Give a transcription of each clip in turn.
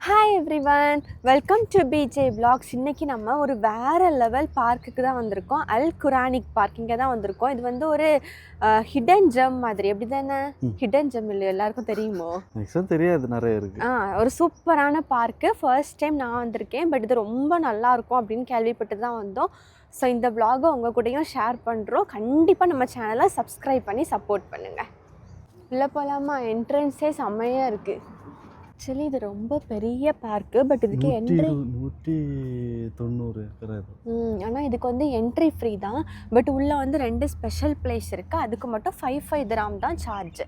Hi everyone, welcome to PJ blogs. இன்றைக்கி நம்ம ஒரு வேறு லெவல் பார்க்குக்கு தான் வந்திருக்கோம். அல் குரானிக் பார்க் இங்கே தான் வந்திருக்கோம். இது வந்து ஒரு ஹிடன் ஜெம் மாதிரி, எப்படி தானே? ஹிடன் ஜெம் இல்லை, எல்லாருக்கும் தெரியுமோ? தெரியாது, நிறைய இருக்குது. ஒரு சூப்பரான பார்க்கு. ஃபர்ஸ்ட் டைம் நான் வந்திருக்கேன், பட் இது ரொம்ப நல்லாயிருக்கும் அப்படின்னு கேள்விப்பட்டு தான் வந்தோம். ஸோ இந்த விலாகை உங்கள் கூடயும் ஷேர் பண்ணுறோம். கண்டிப்பாக நம்ம சேனலை சப்ஸ்கிரைப் பண்ணி சப்போர்ட் பண்ணுங்கள். உள்ளே போகலாமா? என்ட்ரன்ஸே செம்மையாக இருக்குது. ஆக்சுவலி இது ரொம்ப பெரிய பார்க்கு, பட் இதுக்கு என்ட்ரி 190 ஆனால் இதுக்கு வந்து என்ட்ரி ஃப்ரீ தான். பட் உள்ளே வந்து 2 ஸ்பெஷல் பிளேஸ் இருக்குது. அதுக்கு மட்டும் 5 திராம் தான் சார்ஜ்.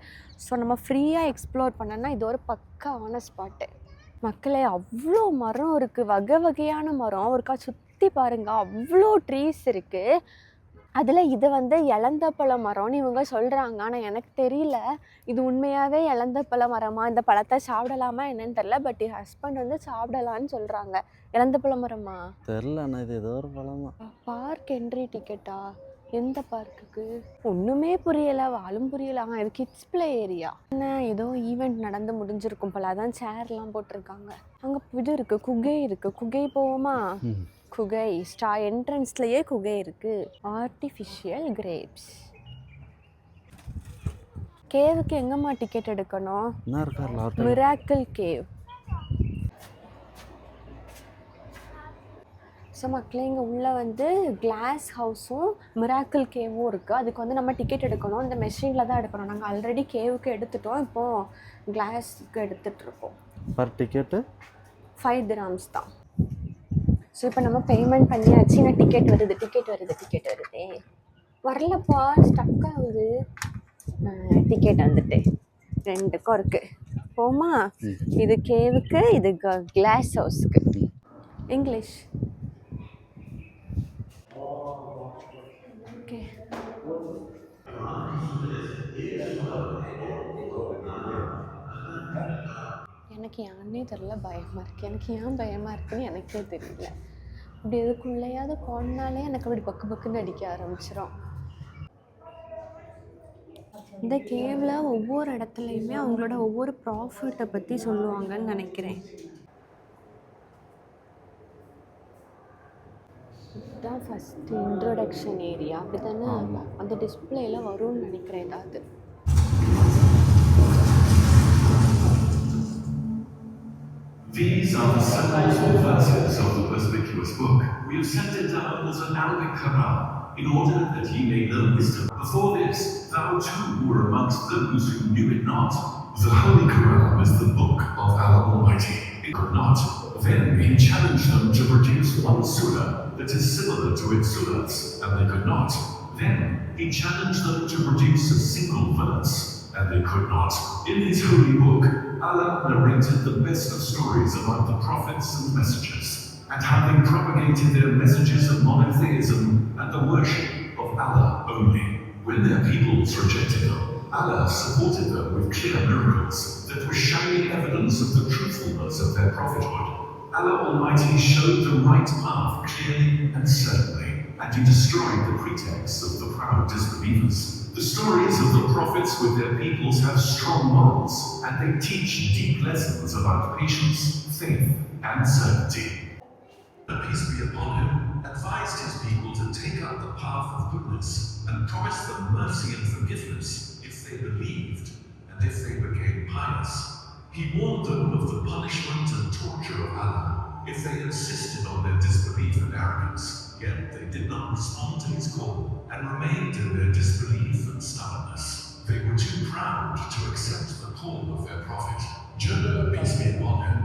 ஸோ நம்ம ஃப்ரீயாக எக்ஸ்ப்ளோர் பண்ணோன்னா இது ஒரு பக்காவான ஸ்பாட்டு. மக்களே, அவ்வளோ மரம் இருக்குது, வகை வகையான மரம். ஒருக்கா சுற்றி பாருங்கள், அவ்வளோ ட்ரீஸ் இருக்குது. அதில் இது வந்து இலந்தப்பழ மரம்னு இவங்க சொல்கிறாங்க. ஆனால் எனக்கு தெரியல இது உண்மையாகவே இலந்தப்பழ மரமா, இந்த பழத்தை சாப்பிடலாமா என்னன்னு தெரில. பட் என் ஹஸ்பண்ட் வந்து சாப்பிடலான்னு சொல்கிறாங்க. இலந்தப்பழ மரமா தெரில, ஆனால் இது ஏதோ ஒரு பழமா. பார்க் என்ட்ரி டிக்கெட்டா? எந்த பார்க்குக்கு? ஒன்றுமே புரியலை, வாழும் புரியலை. இது கிட்ஸ் பிளே ஏரியா. என்ன ஏதோ ஈவெண்ட் நடந்து முடிஞ்சிருக்கும் போல், அதான் சேர்லாம் போட்டிருக்காங்க. அங்கே இது இருக்குது, குகை இருக்குது. குகை போவோமா? குகை என்ட்ரன்ஸ்லயே குகை இருக்கு. Artificial grapes. கேவுக்கு எங்கம்மா டிக்கெட் எடுக்கணும்? Miracle cave. ஸோ மக்களே, இங்கே உள்ளே வந்து கிளாஸ் ஹவுஸும் மிராக்கிள் கேவும் இருக்குது. அதுக்கு வந்து நம்ம டிக்கெட் எடுக்கணும். இந்த மெஷினில் தான் எடுக்கணும். நாங்கள் ஆல்ரெடி கேவுக்கு எடுத்துட்டோம், இப்போது கிளாஸுக்கு எடுத்துகிட்ருக்கோம். பர் டிக்கெட்டு 5 திராம்ஸ் தான். ஸோ இப்போ நம்ம பேமெண்ட் பண்ணியாச்சு. நான் டிக்கெட் வருதே வரலப்பா, ஸ்டக் ஆகுது. டிக்கெட் வந்துட்டு 2க்கும் இருக்குது. போமா? இது கேவுக்கு, இது கிளாஸ் ஹவுஸுக்கு. English okay. எனக்கு யாருன்னே தெரியல, பயமாக இருக்குது. எனக்கு ஏன் பயமாக இருக்குன்னு எனக்கே தெரியல. அப்படி எதுக்குள்ளையாவது போனாலே எனக்கு அப்படி பக்கு பக்குன்னு அடிக்க ஆரம்பிச்சிடும். இந்த கேவில் ஒவ்வொரு இடத்துலையுமே அவங்களோட ஒவ்வொரு ப்ராஃபிட்டை பற்றி சொல்லுவாங்கன்னு நினைக்கிறேன். இதுதான் ஃபஸ்ட்டு இன்ட்ரோடக்ஷன் ஏரியா, அப்படி தானே? அந்த டிஸ்பிளேயில் வரும்னு நினைக்கிறேன் ஏதாவது. These are the symbols or verses of the perspicuous book. We have sent it down as an Arabic Quran, in order that ye may learn wisdom. Before this, thou too were amongst those who knew it not. The Holy Quran is the book of Allah Almighty. It could not. Then he challenged them to produce one surah that is similar to its surahs, and they could not. Then he challenged them to produce a single verse, and they could not. In his holy book, Allah narrated the best of stories about the prophets and messengers, and how they propagated their messages of monotheism and the worship of Allah only. When their peoples rejected them, Allah supported them with clear miracles that were shining evidence of the truthfulness of their prophethood. Allah Almighty showed the right path clearly and certainly, and he destroyed the pretexts of the proud disbelievers. The stories of the prophets with their peoples have strong morals, and they teach deep lessons about patience, faith, and certainty. The peace be upon him, advised his people to take up the path of goodness, and promised them mercy and forgiveness if they believed, and if they became pious. He warned them of the punishment and torture of Allah if they insisted on their disbelief and arrogance. Yet they did not respond to his call and remained in their disbelief and stubbornness. They were too proud to accept the call of their prophet. Jonah, peace be upon him,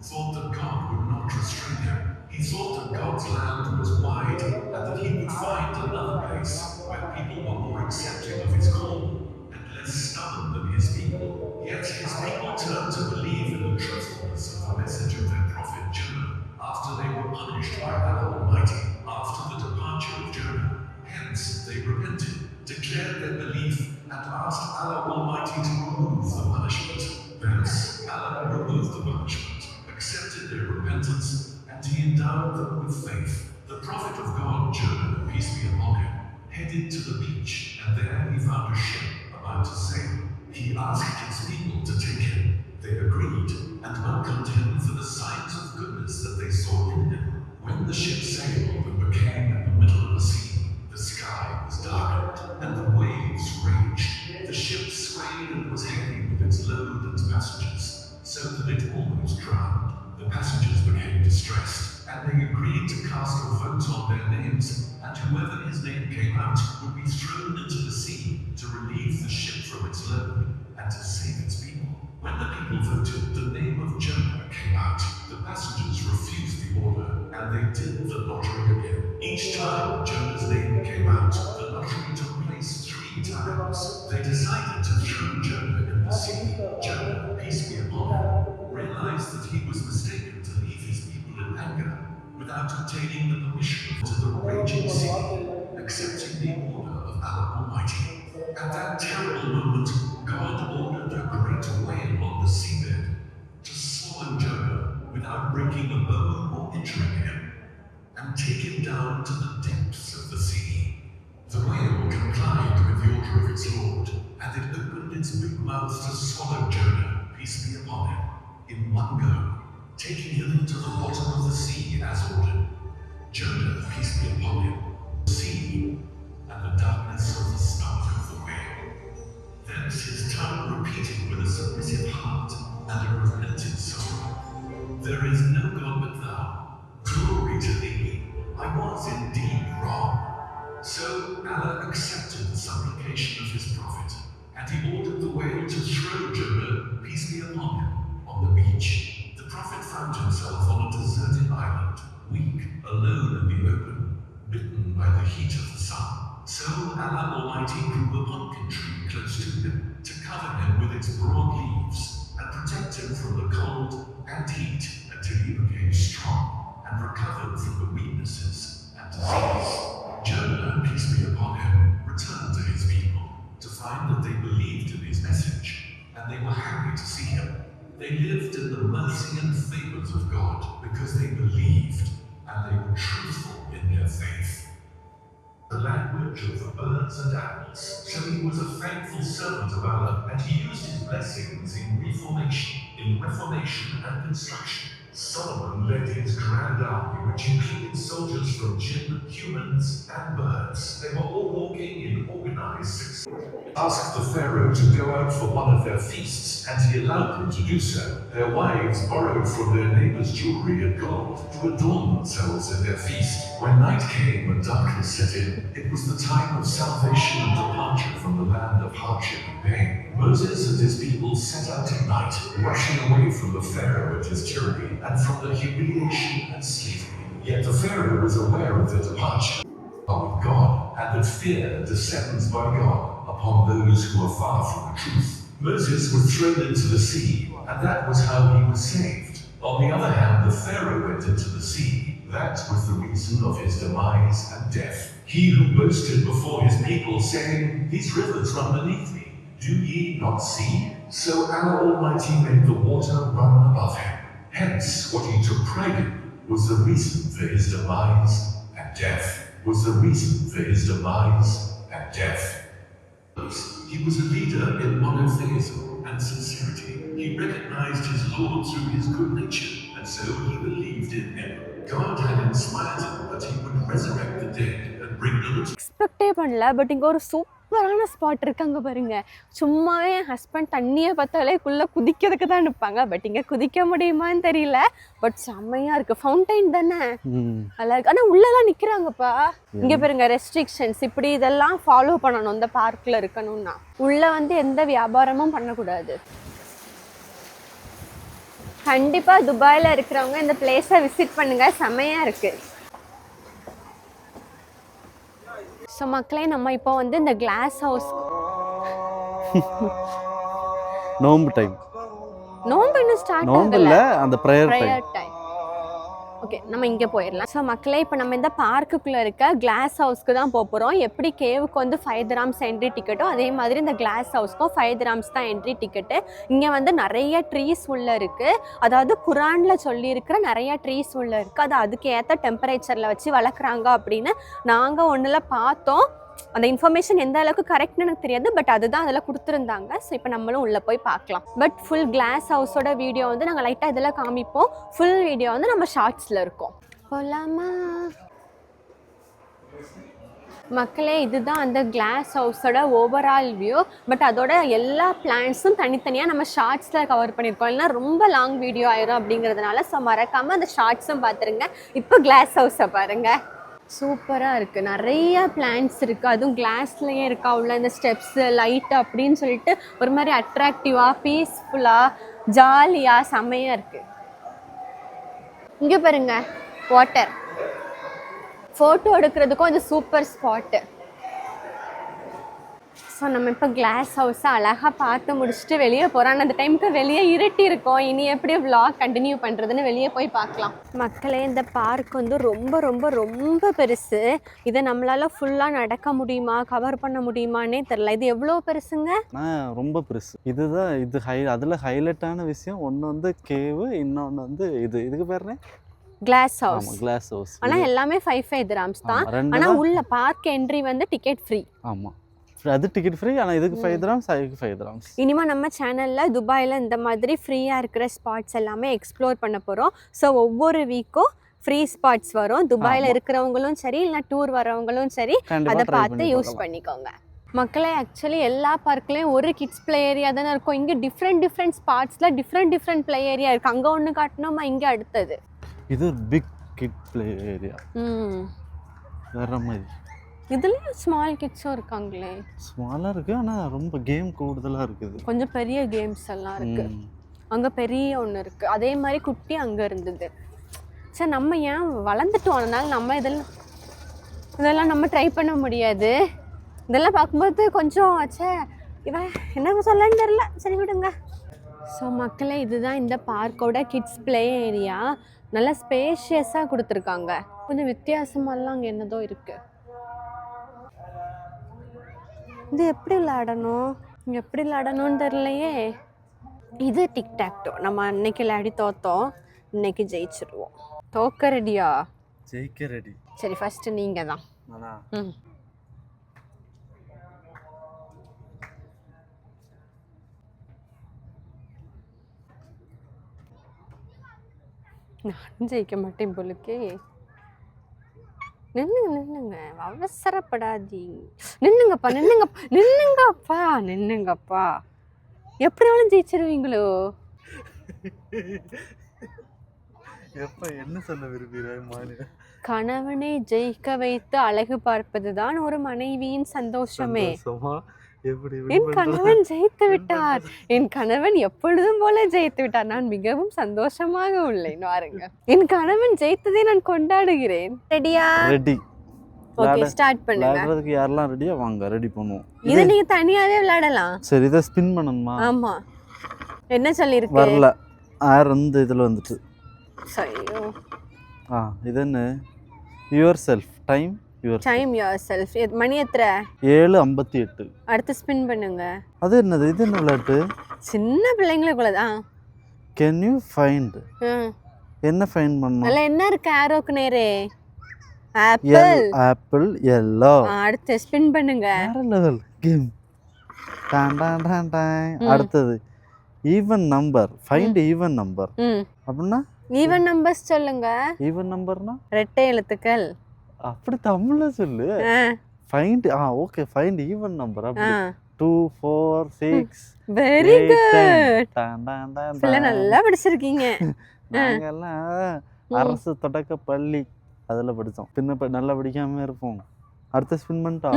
thought that God would not restrain him. He thought that God's land was wide and that he would find another place where people were more accepting of his call and less stubborn than his people. Yet his people turned to believe in the truthfulness of the message of their prophet Jonah after they were punished by Allah Almighty after the departure of Jonah. Hence they repented, declared their belief, and asked Allah Almighty to remove the punishment. Thus Allah removed the punishment, accepted their repentance, and he endowed them with faith. The prophet of God, Jonah, peace be upon him, headed to the beach, and there he found a ship about to sail. He asked his people to take him. They agreed and welcomed him for the sign distressed, and they agreed to cast a vote on their names, and whoever his name came out would be thrown into the sea to relieve the ship from its load and to save its people. When the people voted, the name of Jonah came out. The passengers refused the order, and they did the lottery again. Each time Jonah's name came out, the lottery took place 3 times. They decided to throw Jonah in the sea. Jonah, peace be upon him, realized that he was mistaken to leave his people in anger without obtaining the permission to the raging sea, accepting the order of Allah Almighty. At that terrible moment, God ordered a great whale on the seabed to swallow Jonah without breaking a bone or injuring him, and take him down to the depths of the sea. The whale complied with the order of its lord, and it opened its big mouth to swallow Jonah, peace be upon him, in one go, taking him to the bottom of the sea as ordered. Jonah, peace be upon him, the sea, and the darkness of the stomach of the whale. Thence his tongue repeated with a submissive heart and a repentant soul, "There is no God but thou. Glory to thee. I was indeed wrong." So Allah accepted the supplication of his prophet, and he ordered the whale to throw Jonah, peace be upon him, on the beach. The prophet found himself on a deserted island, weak, alone in the open, bitten by the heat of the sun. So Allah Almighty grew a pumpkin tree close to him, to cover him with its broad leaves, and protect him from the cold and heat until he became strong and recovered from the weaknesses and disease. Jonah, peace be upon him, returned to his people to find that they believed in his message, and they were happy to see him. They lived in the mercy and favors of God because they believed and they were truthful in their faith. The language of the birds and animals, so he was a thankful servant of Allah, and he used his blessings in reformation and construction. Solomon led his grand army, which included soldiers from jinn, humans, and birds. They were all walking in organized succession. Asked the pharaoh to go out for one of their feasts, and he allowed them to do so. Their wives borrowed from their neighbors' jewelry and gold to adorn themselves in their feast. When night came and darkness set in, it was the time of salvation and departure from the land of hardship and pain. Moses and his people set out at night, rushing away from the pharaoh and his tyranny, and from the humiliation and slavery. Yet the pharaoh was aware of their departure with God, and that fear descends by God upon those who are far from the truth. Moses was thrown into the sea, and that was how he was saved. On the other hand, the pharaoh went into the sea. That was the reason of his demise and death. He who boasted before his people, saying, "These rivers run beneath me. Do ye not see?" So Allah Almighty made the water run above him. Hence, what he took pride in was the reason for his demise and death. He was a leader in monotheism and sincerity. He recognized his Lord through his good nature, and so he believed in him. God had inspired him that he would resurrect the dead and bring them to எக்ஸ்பெக்டே பண்ணல. But இங்கே ஒரு சூப்பரான spot இருக்காங்க பாருங்க. சும்மாவே என் husband தண்ணியை பார்த்தாலே குள்ளே குதிக்கிறதுக்கு தான் நிற்பாங்க. பட் இங்கே குதிக்க முடியுமான்னு தெரியல. பட் செம்மையாக இருக்குது. ஃபவுண்டைன் தானே அழகு. ஆனால் உள்ளெல்லாம் நிற்கிறாங்கப்பா. இங்கே பாருங்க ரெஸ்ட்ரிக்ஷன்ஸ் இப்படி இதெல்லாம் ஃபாலோ பண்ணணும். இந்த பார்க்கில் இருக்கணும்னா உள்ளே வந்து எந்த வியாபாரமும் பண்ணக்கூடாது. கண்டிப்பாக துபாயில் இருக்கிறவங்க இந்த பிளேஸை விசிட் பண்ணுங்கள். செம்மையாக இருக்குது. ஸோ மக்களே, நம்ம இப்போ வந்து இந்த கிளாஸ் ஹவுஸ் நோம்பு டைம். நோம்பு இன்னும் ஸ்டார்ட் நோம்புல அந்த ப்ரேயர் டைம். ஓகே, நம்ம இங்கே போயிடலாம். ஸோ மக்களே, இப்போ நம்ம இந்த பார்க்குக்குள்ளே இருக்க கிளாஸ் ஹவுஸ்க்கு தான் போகிறோம். எப்படி கேவுக்கு வந்து 5 dirhams என்ட்ரி டிக்கெட்டோ அதே மாதிரி இந்த கிளாஸ் ஹவுஸ்க்கும் 5 dirhams தான் என்ட்ரி டிக்கெட்டு. இங்கே வந்து நிறைய ட்ரீஸ் உள்ளே இருக்குது. அதாவது குரானில் சொல்லியிருக்கிற நிறைய ட்ரீஸ் உள்ளே இருக்குது. அது அதுக்கு ஏற்ற டெம்பரேச்சரில் வச்சு வளர்க்குறாங்க அப்படின்னு நாங்கள் ஒன்றில் பார்த்தோம். அந்த இன்ஃபர்மேஷன் எந்த அளவுக்கு கரெக்ட்னு எனக்கு தெரியாது. பட் அதுதான் அதில் கொடுத்துருந்தாங்க. ஸோ இப்போ நம்மளும் உள்ளே போய் பார்க்கலாம். பட் ஃபுல் கிளாஸ் ஹவுஸோட வீடியோ வந்து நாங்கள் லைட்டாக இதில் காமிப்போம். ஃபுல் வீடியோ வந்து நம்ம ஷார்ட்ஸில் இருக்கோம். போலாமா? மக்களே இதுதான் அந்த கிளாஸ் ஹவுஸோட ஓவரால் வியூ. பட் அதோட எல்லா பிளான்ஸும் தனித்தனியாக நம்ம ஷார்ட்ஸில் கவர் பண்ணியிருக்கோம். இல்லைனா ரொம்ப லாங் வீடியோ ஆயிரும் அப்படிங்கிறதுனால. ஸோ மறக்காமல் அந்த ஷார்ட்ஸும் பார்த்துருங்க. இப்போ கிளாஸ் ஹவுஸை பாருங்கள், சூப்பராக இருக்குது. நிறைய பிளான்ஸ் இருக்குது, அதுவும் கிளாஸ்லேயே இருக்கா. உள்ள இந்த ஸ்டெப்ஸு லைட்டு அப்படின்னு சொல்லிட்டு ஒரு மாதிரி அட்ராக்டிவாக பீஸ்ஃபுல்லாக ஜாலியாக செம்மையாக இருக்குது. இங்கே பாருங்க வாட்டர், ஃபோட்டோ எடுக்கிறதுக்கும் இது சூப்பர் ஸ்பாட்டு. ஸோ நம்ம இப்போ கிளாஸ் ஹவுஸை அழகாக பார்த்து முடிச்சுட்டு வெளியே போகிறோம். அந்த டைமுக்கு வெளியே இருட்டி இருக்கோம். இனி எப்படி vlog கண்டினியூ பண்ணுறதுன்னு வெளியே போய் பார்க்கலாம். மக்களே இந்த பார்க் வந்து ரொம்ப ரொம்ப ரொம்ப பெருசு. இதை நம்மளால் ஃபுல்லாக நடக்க முடியுமா, கவர் பண்ண முடியுமான்னே தெரில. இது எவ்வளோ பெருசுங்க? ரொம்ப பெருசு. இதுதான் இது அதில் ஹைலைட்டான விஷயம். ஒன்று வந்து கேவு, இன்னொன்று வந்து இதுக்கு பேர் கிளாஸ் ஹவுஸ். Glass house. ஆனால் எல்லாமே 5 dirhams தான். ஆனால் உள்ள பார்க் என்ட்ரி வந்து டிக்கெட் ஃப்ரீ. ஆமாம், அது டிக்கெட் ஃப்ரீ. ஆனால் இதுக்கு 5 dirhams, அதுக்கு 5 dirhams. இனிமேல் நம்ம சேனலில் துபாயில் இந்த மாதிரி ஃப்ரீயாக இருக்கிற ஸ்பாட்ஸ் எல்லாமே எக்ஸ்ப்ளோர் பண்ண போகிறோம். ஸோ ஒவ்வொரு வீக்கும் ஃப்ரீ ஸ்பாட்ஸ் வரும். துபாயில் இருக்கிறவங்களும் சரி, இல்லை டூர் வரவங்களும் சரி, அதை பார்த்து யூஸ் பண்ணிக்கோங்க. மக்களே ஆக்சுவலி எல்லா பார்க்லேயும் ஒரு கிட்ஸ் ப்ளே ஏரியா தானே இருக்கும். இங்கே டிஃப்ரெண்ட் ஸ்பாட்ஸில் டிஃப்ரெண்ட் ப்ளே ஏரியா இருக்குது. அங்கே ஒன்று காட்டணுமா, இங்கே அடுத்தது. இது ஒரு பிக் கிட் ப்ளே ஏரியா. வேற மாதிரி. இதுலேயும் ஸ்மால் கிட்ஸும் இருக்காங்களே. ஸ்மாலாக இருக்குது, ஆனால் ரொம்ப கேம் கூடுதலாக இருக்குது. கொஞ்சம் பெரிய கேம்ஸ் எல்லாம் இருக்குது. அங்கே பெரிய ஒன்று இருக்குது, அதே மாதிரி குட்டி அங்கே இருந்தது. சரி நம்ம ஏன் வளர்ந்துட்டோம், அதனால நம்ம இதெல்லாம் நம்ம ட்ரை பண்ண முடியாது. இதெல்லாம் பார்க்கும்போது கொஞ்சம் சே இவன் என்ன சொல்லன்னு தெரில, சரி விடுங்க. ஸோ மக்களே இதுதான் இந்த பார்க்கோட கிட்ஸ் ப்ளே ஏரியா. நல்லா ஸ்பேஷியஸாக கொடுத்துருக்காங்க. கொஞ்சம் வித்தியாசமாலாம் அங்கே என்னதோ இருக்குது. இது எப்படி விளையாடணும்னு தெரியலையே. இது டிக்டாக்டோ. நம்ம அன்னைக்கு விளையாடி தோத்தோம், இன்னைக்கு ஜெயிச்சிருவோம். தோக்க ரெடியா? ஜெயிக்க ரெடி. சரி ஃபர்ஸ்ட் நீங்க தான். நான் ஜெயிக்க மாட்டேன் போலுக்கே. நின்னுங்க அவசரப்படாதீங்க. நின்னுங்கப்பா. எப்படினாலும் ஜெயிச்சிருவீங்களோ. எப்ப என்ன சொல்ல விரும்புகிறேன்? கணவனை ஜெயிக்க வைத்து அழகு பார்ப்பதுதான் ஒரு மனைவியின் சந்தோஷமே. என் கணவன் ஜெயித்து விட்டார், என் கணவன் எப்பொழுதும் போல ஜெயித்து விட்டார், நான் மிகவும் சந்தோஷமாக உள்ளேன். பாருங்க, என் கணவன் ஜெயித்ததை நான் கொண்டாடுகிறேன். ரெடியா? ரெடி. ஓகே ஸ்டார்ட் பண்ணுங்க. விளையாடுறதுக்கு யாரெல்லாம் ரெடியா வாங்க, ரெடி பண்ணுவோம். இத நீங்க தனியாவே விளையாடலாம். சரி, இத ஸ்பின் பண்ணணுமா? ஆமா. என்ன சொல்லி இருக்கு? வரல. ஆர் வந்து இதுல வந்துட்டு. சரியோ. இது என்ன? yourself time yourself. மணி எத்தனை? 7:58. அடுத்து ஸ்பின் பண்ணுங்க. அது என்னது? இது என்ன விளையாட்டு? சின்ன பிள்ளைங்களுக்குள்ளதா. can you find? என்ன ஃபைண்ட் பண்ணனும்? அல்ல என்ன இருக்கு ஆரோக்கு நேரே? Apple yellow. அடுத்து ஸ்பின் பண்ணுங்க. வேற லெவல் கேம். அடுத்தது even number. Find even number. அப்படினா ஈவன் நம்பர்ஸ் சொல்லுங்க. ஈவன் நம்பர்னா ரெட்டை எழுத்துக்கள். அப்படி தமிழ்ல சொல்லு. Find okay, find even number. அப்படி 2 4 6. Very good. நல்லா படிச்சிருக்கீங்க. நாங்க எல்லாம் அரசு தொடக்க பள்ளி அதுல படிச்சோம். பின்ன நல்லா படிக்காம இருப்போம். அடுத்த ஸ்பின் பண்ணிட்டா.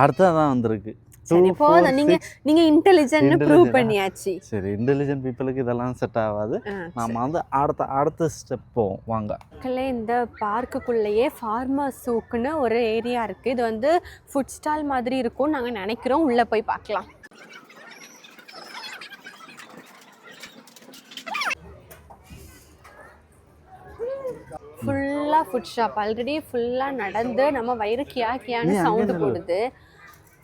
அடுத்ததான் வந்திருக்கு. சரி போதும், நீங்க இன்டெலிஜென்ட் ப்ரூவ் பண்ணியாச்சு. சரி, இன்டெலிஜென்ட் பீப்பிளுக்கு இதெல்லாம் செட் ஆகாது. நாம வந்து அடுத்த ஸ்டெப் போவோம் வாங்க. இந்த பார்க்குக்குள்ளேயே ஃபார்மர் சூக்குன்னு ஒரு ஏரியா இருக்கு. இது வந்து ஃபுட் ஸ்டால் மாதிரி இருக்கும் நாங்க நினைக்கிறோம். உள்ள போய் பார்க்கலாம். ஃபுல்லா ஃபுட் ஷாப். ஆல்ரெடி ஃபுல்லா நடந்து நம்ம வயிறு கியான்னு சவுண்டு போடுது.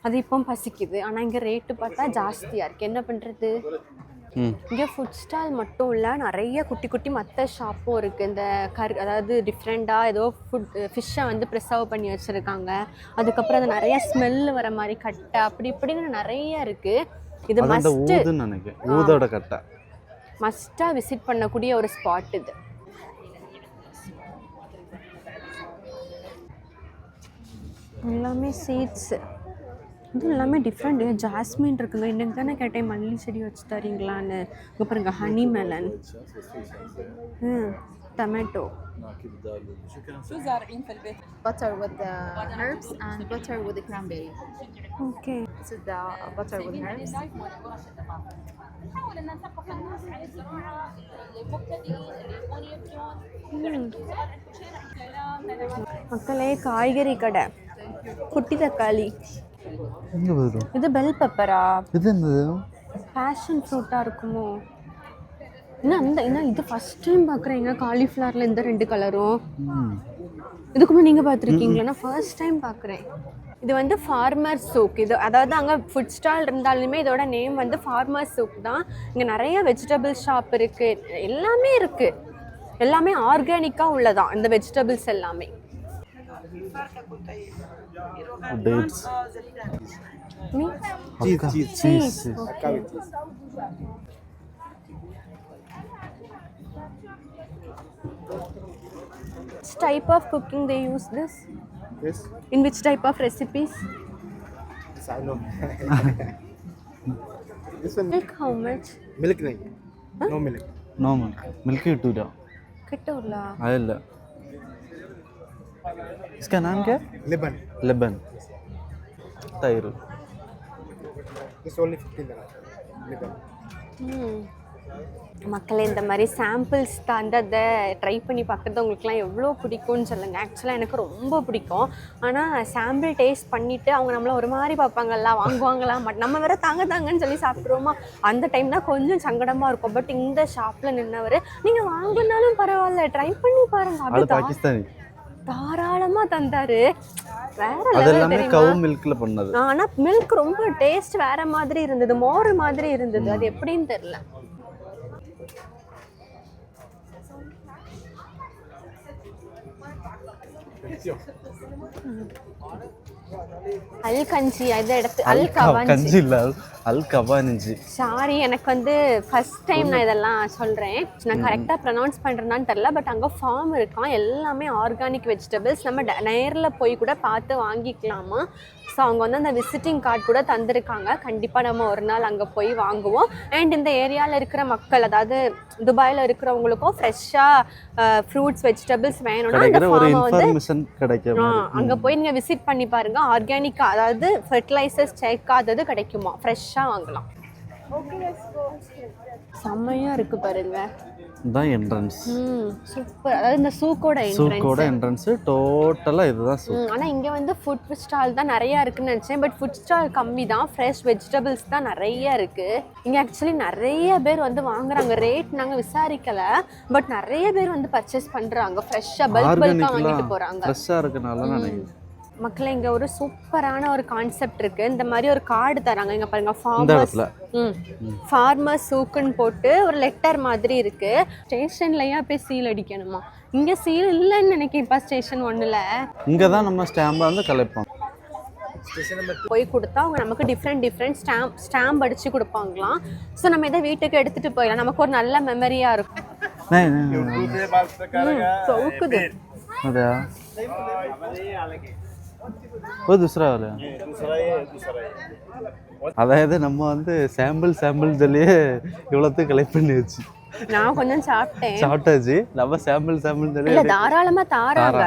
அது இப்போ பசிக்குது. ஆனால் இங்கே ரேட்டு பார்த்தா ஜாஸ்தியாக இருக்குது. என்ன பண்ணுறது? இங்கே ஃபுட் ஸ்டால் மட்டும் இல்லை, நிறைய குட்டி குட்டி மற்ற ஷாப்பும் இருக்குது. இந்த அதாவது டிஃப்ரெண்ட்டாக ஏதோ ஃபிஷ்ஷை வந்து ப்ரிசர்வ் பண்ணி வச்சுருக்காங்க. அதுக்கப்புறம் அது நிறைய ஸ்மெல்லு வர மாதிரி கட்டை அப்படி இப்படின்னு நிறைய இருக்குது. இது மஸ்ட்டாக விசிட் பண்ணக்கூடிய ஒரு ஸ்பாட் இது. எல்லாமே சீட்ஸு, இது எல்லாமே டிஃப்ரெண்ட். ஜாஸ்மின் இருக்குங்க. இன்னைக்கு தானே கேட்டேன் மல்லி செடி வச்சு தரீங்களான்னு. இங்கே பாருங்க, honey melon, tomato. butter with the herbs and butter with the cranberry. Okay. This is the butter with herbs. மக்களே, காய்கறி கடை, குட்டி தக்காளி. எங்கே போயிடும்? இது பெல் பெப்பரா? இது என்னது? பேஷன் ஃப்ரூட்டாக இருக்குமோ? இன்னும் இது ஃபஸ்ட் டைம் பார்க்குறீங்க காலிஃப்ளவரில் இந்த 2 கலரும். இதுக்குமே நீங்கள் பார்த்துருக்கீங்களா? நான் ஃபர்ஸ்ட் டைம் பார்க்குறேன். இது வந்து ஃபார்மர் சூக். இது அதாவது அங்கே ஃபுட் ஸ்டால் இருந்தாலுமே இதோட நேம் வந்து ஃபார்மர் சூக் தான். இங்கே நிறைய வெஜிடபிள் ஷாப் இருக்குது, எல்லாமே இருக்குது. எல்லாமே ஆர்கானிக்காக உள்ளதான் இந்த வெஜிடபிள்ஸ் எல்லாமே. Dates, cheese. Which type of cooking they use this? Yes. In which type of recipes? Yes, I know. This one Milk how much? milk nahi. No milk. No milk കിട്ടൂല. കിട്ടൂല. അതല്ല. इसका नाम क्या? Leban. लेबन. तैर. It's only 15 dirham. Leban. மக்களே, இந்த மாதிரி சாம்பிள்ஸ் தந்து அதை ட்ரை பண்ணி பார்க்குறது உங்களுக்குலாம் எவ்வளோ பிடிக்கும்னு சொல்லுங்கள். ஆக்சுவலாக எனக்கு ரொம்ப பிடிக்கும். ஆனால் சாம்பிள் டேஸ்ட் பண்ணிவிட்டு அவங்க நம்மளை ஒரு மாதிரி பார்ப்பாங்கல்ல, வாங்குவாங்களா நம்ம வேறு தாங்கன்னு சொல்லி சாப்பிட்ருவோமா, அந்த டைம் தான் கொஞ்சம் சங்கடமாக இருக்கும். பட் இந்த ஷாப்பில் நின்னவர் நீங்கள் வாங்கினாலும் பரவாயில்ல, ட்ரை பண்ணி பாருங்க, பாகிஸ்தானி தாராளமாக தந்தார். வேற அதெல்லாமே கவு மில்க்ல பண்ணது. ஆனால் மில்க் ரொம்ப டேஸ்ட் வேற மாதிரி இருந்தது, மோர் மாதிரி இருந்தது. அது எப்படின்னு தெரியல. அல் கஞ்சி, இதை எடுத்து அல் கஞ்சி இல்ல, அல் கவாஞ்சி. சாரி, எனக்கு வந்து ஃபர்ஸ்ட் டைம் நான் இதெல்லாம் சொல்கிறேன். நான் கரெக்டாக ப்ரொனவுன்ஸ் பண்ணுறேன்னான்னு தெரில. பட் அங்கே ஃபார்ம் இருக்கான், எல்லாமே ஆர்கானிக் வெஜிடபிள்ஸ். நம்ம நேரில் போய் கூட பார்த்து வாங்கிக்கலாமா. ஸோ அவங்க வந்து அந்த விசிட்டிங் கார்டு கூட தந்திருக்காங்க. கண்டிப்பாக நம்ம ஒரு நாள் அங்கே போய் வாங்குவோம். அண்ட் இந்த ஏரியாவில் இருக்கிற மக்கள், அதாவது துபாயில் இருக்கிறவங்களுக்கும் ஃப்ரெஷ்ஷாக ஃப்ரூட்ஸ் வெஜிடபிள்ஸ் வேணும்னா அந்த ஃபார்மை வந்து அங்கே போய் நீங்கள் விசிட் பண்ணி பாருங்கள். ஆர்கானிக்காக, அதாவது ஃபெர்டிலைசர்ஸ் சேர்க்காதது கிடைக்குமா, ஃப்ரெஷ்ஷாக வாங்கலாம். செம்மையாக இருக்குது பாருங்க. தான் என்ட்ரன்ஸ். சூப்பர். அதாவது இந்த சூக்கோட என்ட்ரன்ஸ் டோட்டலாக இதுதான் சூக். ஆனால் இங்கே வந்து ஃபுட் ஸ்டால் தான் நிறையா இருக்குன்னு நினச்சேன். பட் ஃபுட் ஸ்டால் கம்மி தான், ஃப்ரெஷ் வெஜிடபிள்ஸ் தான் நிறைய இருக்குது. இங்கே ஆக்சுவலி நிறைய பேர் வந்து வாங்குறாங்க. ரேட் நாங்கள் விசாரிக்கலை, பட் நிறைய பேர் வந்து பர்ச்சேஸ் பண்ணுறாங்க. ஃப்ரெஷ்ஷாக பல்காக வாங்கிட்டு போகிறாங்க. ஃப்ரெஷ்ஷாக இருக்குனால நினைக்கிறேன். மக்களே, இங்கே ஒரு சூப்பரான ஒரு கான்செப்ட் இருக்குது. இந்த மாதிரி ஒரு கார்டு தராங்க. இங்கே பாருங்க, ஃபார்மர் சூக்குன்னு போட்டு ஒரு லெட்டர் மாதிரி இருக்குது. ஸ்டேஷன்லையா போய் சீல் அடிக்கணுமா? இங்கே சீல் இல்லைன்னு நினைக்கிறேன். இப்போ ஸ்டேஷன் 1ல் இங்கே தான் நம்ம ஸ்டாம்பை வந்து கலெக்ட் போய் கொடுத்தா அவங்க நமக்கு டிஃப்ரெண்ட் ஸ்டாம்ப் அடித்து கொடுப்பாங்களாம். ஸோ நம்ம இதை வீட்டுக்கு எடுத்துகிட்டு போயிடலாம். நமக்கு ஒரு நல்ல மெமரியாக இருக்கும். அதாவது நம்ம வந்து சாம்பிள் சொல்லியே இவ்வளோத்துக்கு கலெக்ட் பண்ணி வச்சு நான் கொஞ்சம் சாப்பிட்டாச்சு. நம்ம சாம்பிள் சொல்லி தாராளமா தாராங்க.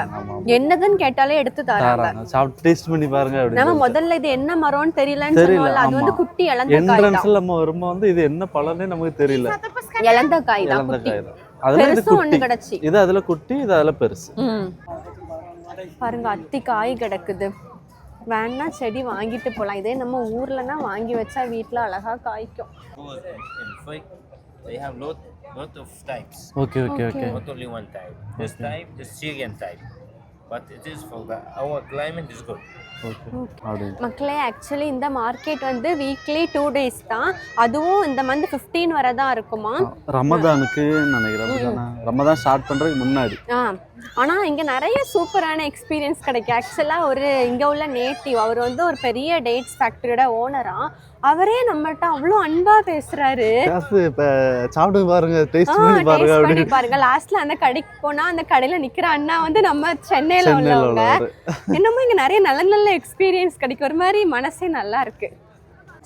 என்னதுன்னு கேட்டாலே எடுத்து தாராங்க. சாப்பிட்டு டேஸ்ட் பண்ணி பாருங்க. நம்ம முதல்ல இது என்ன மரம்னு தெரியலன்னு சொன்னோம்ல, அது வந்து குட்டி என்ட்ரன்ஸ்ல நம்ம வரும்போது வந்து இது என்ன பழம்னே நமக்கு தெரியல. இளந்த காய் தான். அதுல இது ஒண்ணு கிடைச்சி, இது அதுல குட்டி, இது அதுல பெருசு. பாருங்க, அத்தி காய் கிடக்குது. வேணா செடி வாங்கிட்டு போலாம். இதே நம்ம ஊர்லனா வாங்கி வச்சா வீட்ல அழகா காய்க்கும். They have lot of types. Okay. Not only one type. This type is Syrian type, but it is for our climate is good. மக்களே, ஆக்சுவலி இந்த மார்க்கெட் வந்து வீக்லி 2 days தான். அதுவும் இந்த மந்த் 15 வரை தான் இருக்குமா. ரமதானுக்கு நினைக்கிறேன். ரமதான் ஸ்டார்ட் பண்றதுக்கு முன்னாடி. ஆனால் இங்கே நிறைய சூப்பரான எக்ஸ்பீரியன்ஸ் கிடைக்கும். ஆக்சுவலாக இங்கே உள்ள நேட்டிவ், அவர் வந்து ஒரு பெரிய டேட்ஸ் ஃபேக்ட்ரியோட ஓனராக. அவரே நம்மகிட்ட அவ்வளோ அன்பாக பேசுகிறாரு. காசு இப்போ சாப்பிட்டு பாருங்க, டேஸ்ட் பண்ணி பாருங்க டேஸ்ட் பண்ணி அப்படின்னு பாருங்க. லாஸ்ட்ல அந்த கடைக்கு போனா அந்த கடையில நிக்கிற அண்ணா வந்து நம்ம சென்னையில சென்னையில் உள்ளவங்க. உள்ளவர். என்னமோ இங்க நிறைய நல்ல நல்ல எக்ஸ்பீரியன்ஸ் கிடைக்கும். ஒரு மாதிரி மனசே நல்லா இருக்கு.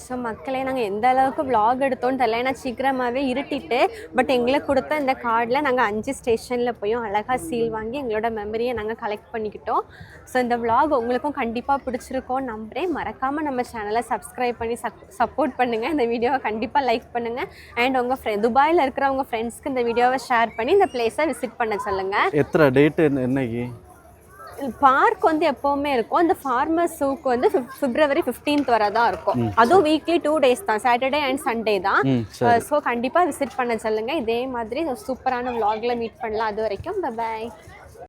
ஸோ மக்களே, நாங்கள் எந்த அளவுக்கு vlog எடுத்தோன்னு தெரியல. ஏன்னா சீக்கிரமாகவே இருட்டிட்டு. பட் எங்களுக்கு கொடுத்த இந்த கார்டில் நாங்கள் 5 ஸ்டேஷனில் போயும் அழகாக சீல் வாங்கி எங்களோட மெமரியை நாங்கள் கலெக்ட் பண்ணிக்கிட்டோம். ஸோ இந்த vlog உங்களுக்கும் கண்டிப்பாக பிடிச்சிருக்கோம் நம்புகிறேன். மறக்காமல் நம்ம சேனலை சப்ஸ்கிரைப் பண்ணி சப்போர்ட் பண்ணுங்கள். இந்த வீடியோவை கண்டிப்பாக லைக் பண்ணுங்கள். அண்ட் உங்கள் துபாயில் இருக்கிற உங்கள் ஃப்ரெண்ட்ஸ்க்கு இந்த வீடியோவை ஷேர் பண்ணி இந்த பிளேஸை விசிட் பண்ண சொல்லுங்கள். எத்தனை டேட்டு என்னைக்கு? பார்க் வந்து எப்போவுமே இருக்கும். அந்த ஃபார்மர்ஸ் ஷூக்கு வந்து February 15th வரை தான் இருக்கும். அதுவும் வீக்லி 2 days தான், சாட்டர்டே அண்ட் சண்டே தான். ஸோ கண்டிப்பாக விசிட் பண்ண சொல்லுங்கள். இதே மாதிரி சூப்பரான vlogல மீட் பண்ணலாம். அது வரைக்கும் பை.